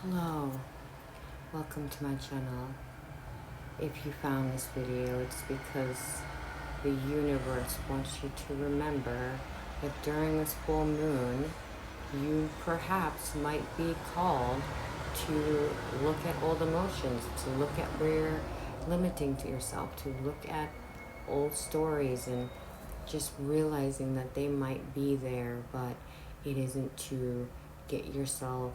Hello, welcome to my channel. If you found this video, it's because the universe wants you to remember that during this full moon, you perhaps might be called to look at old emotions, to look at where you're limiting to yourself, to look at old stories and just realizing that they might be there, but it isn't to get yourself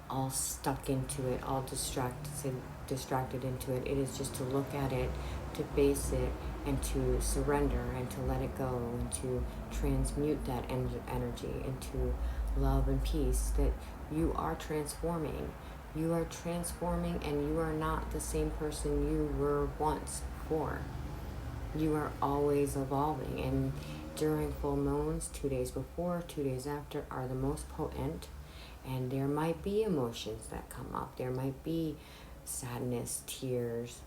all stuck into it, all distracted into it. It is just to look at it, to face it, and to surrender and to let it go and to transmute that energy into love and peace, that you are transforming. You are transforming and you are not the same person you were once before. You are always evolving, and during full moons, 2 days before, 2 days after, are the most potent. And there might be emotions that come up. There might be sadness, tears.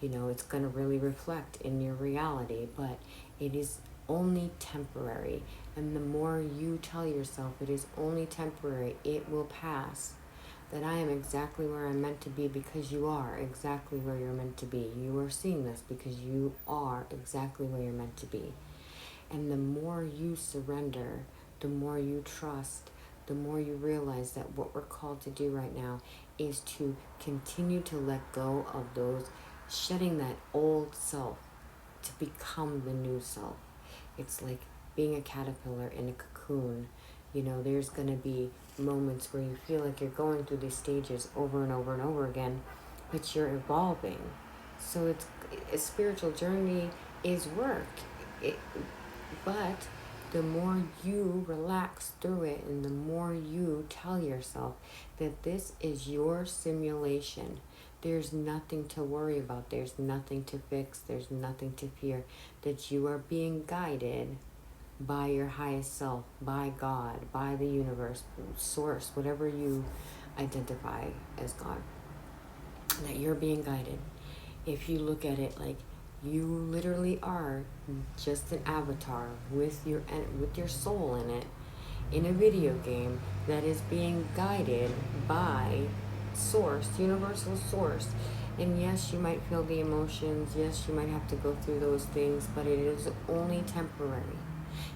It's going to really reflect in your reality, but it is only temporary. And the more you tell yourself it is only temporary, it will pass. That I am exactly where I'm meant to be because you are exactly where you're meant to be. You are seeing this because you are exactly where you're meant to be. And the more you surrender, the more you trust, the more you realize that what we're called to do right now is to continue to let go of those, shedding that old self to become the new self. It's like being a caterpillar in a cocoon. There's going to be moments where you feel like you're going through these stages over and over and over again, but you're evolving. So it's a spiritual journey is work. But the more you relax through it and the more you tell yourself that this is your simulation, there's nothing to worry about, there's nothing to fix, there's nothing to fear, that you are being guided by your highest self, by God, by the universe, source, whatever you identify as God, that you're being guided. If you look at it like you literally are just an avatar with your soul in it, in a video game that is being guided by source, universal source. And yes, you might feel the emotions, yes, you might have to go through those things, but it is only temporary.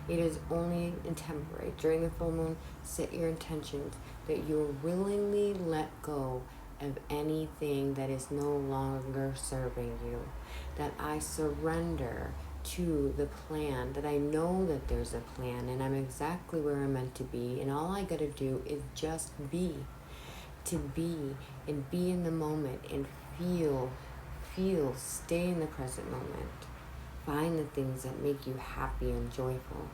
It is only temporary. During the full moon, set your intentions that you'll willingly let go of anything that is no longer serving you. That I surrender to the plan, that I know that there's a plan and I'm exactly where I'm meant to be, and all I gotta do is just be. To be and be in the moment and feel, stay in the present moment. Find the things that make you happy and joyful.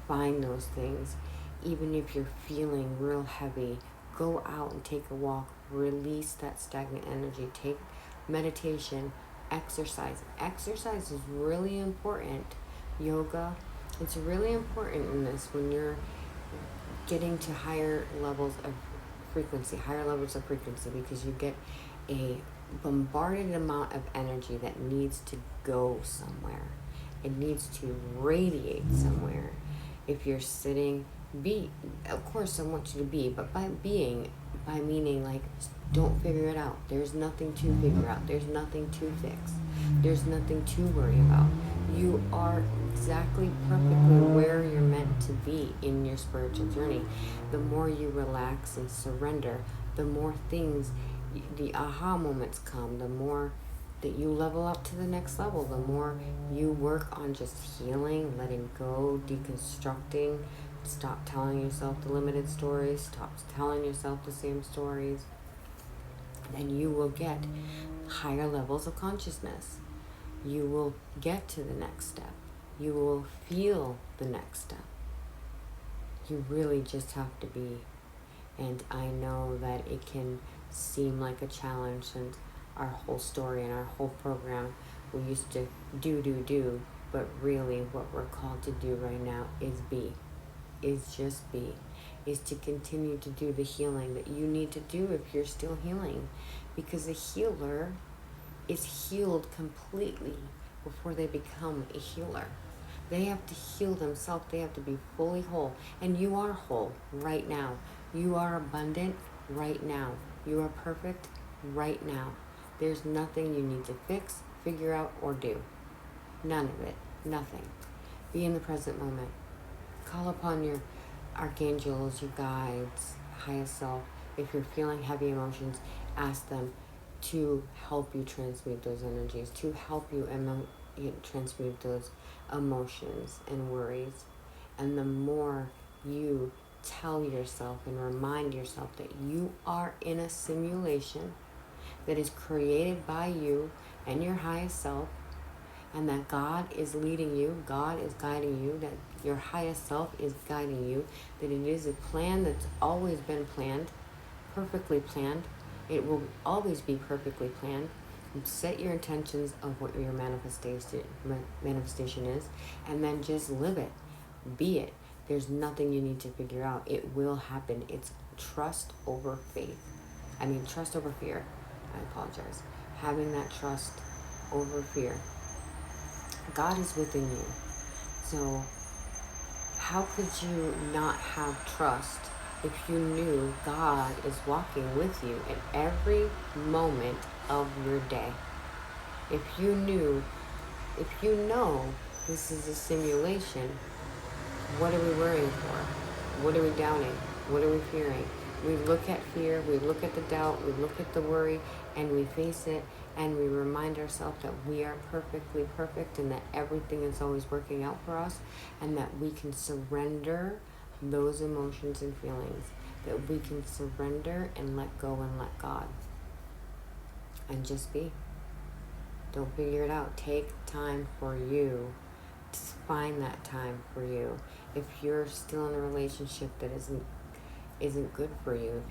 Find those things. Even if you're feeling real heavy, go out and take a walk. Release that stagnant energy. Take meditation, exercise. Exercise is really important. Yoga, it's really important in this when you're getting to higher levels of frequency, because you get a bombarded amount of energy that needs to go somewhere. It needs to radiate somewhere. If you're sitting, of course I want you to be, but by meaning like, don't figure it out. There's nothing to figure out. There's nothing to fix. There's nothing to worry about. You are exactly perfectly where you're meant to be in your spiritual journey. The more you relax and surrender, the more things, the aha moments come, the more that you level up to the next level, the more you work on just healing, letting go, deconstructing, stop telling yourself the limited stories, stop telling yourself the same stories, then you will get higher levels of consciousness. You will get to the next step. You will feel the next step. You really just have to be. And I know that it can seem like a challenge, and our whole story and our whole program, we used to do, but really what we're called to do right now is be, is just be, is to continue to do the healing that you need to do if you're still healing, because a healer is healed completely before they become a healer. They have to heal themselves. They have to be fully whole. And you are whole right now. You are abundant right now. You are perfect right now. There's nothing you need to fix, figure out, or do. None of it. Nothing. Be in the present moment. Call upon your archangels, your guides, highest self. If you're feeling heavy emotions, ask them to help you transmute those energies, to help you transmute those emotions and worries. And the more you tell yourself and remind yourself that you are in a simulation that is created by you and your highest self, and that God is leading you, God is guiding you, that your highest self is guiding you, that it is a plan that's always been planned, perfectly planned. It will always be perfectly planned. Set your intentions of what your manifestation is, and then just live it. Be it. There's nothing you need to figure out. It will happen. It's trust over faith. Trust over fear. I apologize. Having that trust over fear. God is within you. So how could you not have trust if you knew God is walking with you at every moment of your day? If you know this is a simulation, what are we worrying for? What are we doubting? What are we fearing? We look at fear, we look at the doubt, we look at the worry, and we face it, and we remind ourselves that we are perfectly perfect and that everything is always working out for us, and that we can surrender those emotions and feelings, that we can surrender and let go and let God, and just be. Don't figure it out. Take time for you. Just find that time for you. If you're still in a relationship that isn't good for you,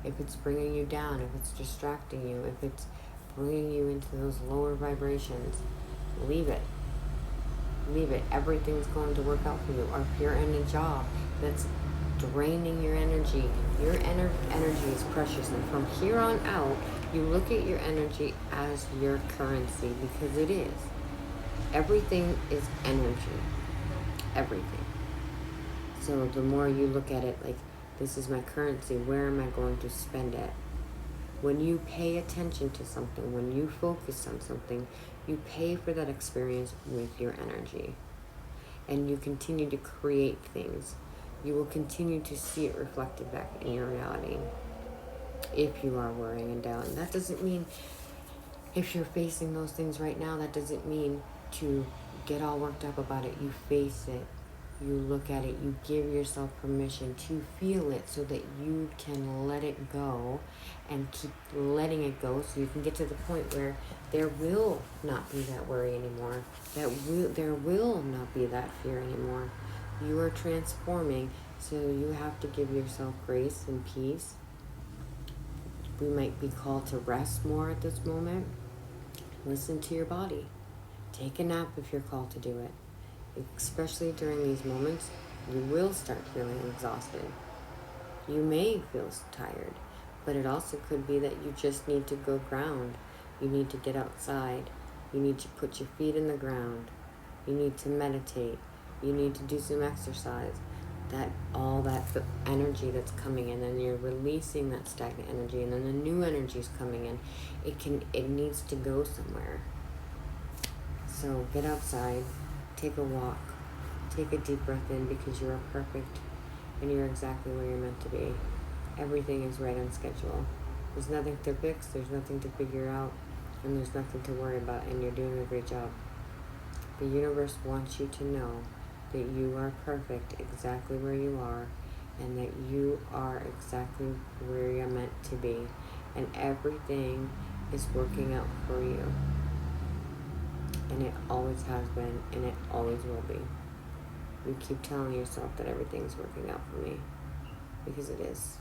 if it's bringing you down, if it's distracting you, if it's bringing you into those lower vibrations, leave it. Leave it. Everything's going to work out for you. Or if you're in a job that's draining your energy is precious, and from here on out, you look at your energy as your currency, because it is. Everything is energy. Everything. So the more you look at it like, this is my currency, where am I going to spend it? When you pay attention to something, when you focus on something, you pay for that experience with your energy. And you continue to create things. You will continue to see it reflected back in your reality. If you are worrying and doubting. That doesn't mean, if you're facing those things right now, that doesn't mean to get all worked up about it. You face it. You look at it, you give yourself permission to feel it so that you can let it go and keep letting it go, so you can get to the point where there will not be that worry anymore. There will not be that fear anymore. You are transforming, so you have to give yourself grace and peace. We might be called to rest more at this moment. Listen to your body. Take a nap if you're called to do it. Especially during these moments, you will start feeling exhausted. You may feel tired, but it also could be that you just need to go ground. You need to get outside. You need to put your feet in the ground. You need to meditate. You need to do some exercise. All that energy that's coming in, and you're releasing that stagnant energy, and then the new energy is coming in. It needs to go somewhere. So get outside. Take a walk. Take a deep breath in, because you are perfect and you're exactly where you're meant to be. Everything is right on schedule. There's nothing to fix, there's nothing to figure out, and there's nothing to worry about, and you're doing a great job. The universe wants you to know that you are perfect exactly where you are, and that you are exactly where you're meant to be, and everything is working out for you. And it always has been, and it always will be. You keep telling yourself that everything's working out for me, because it is.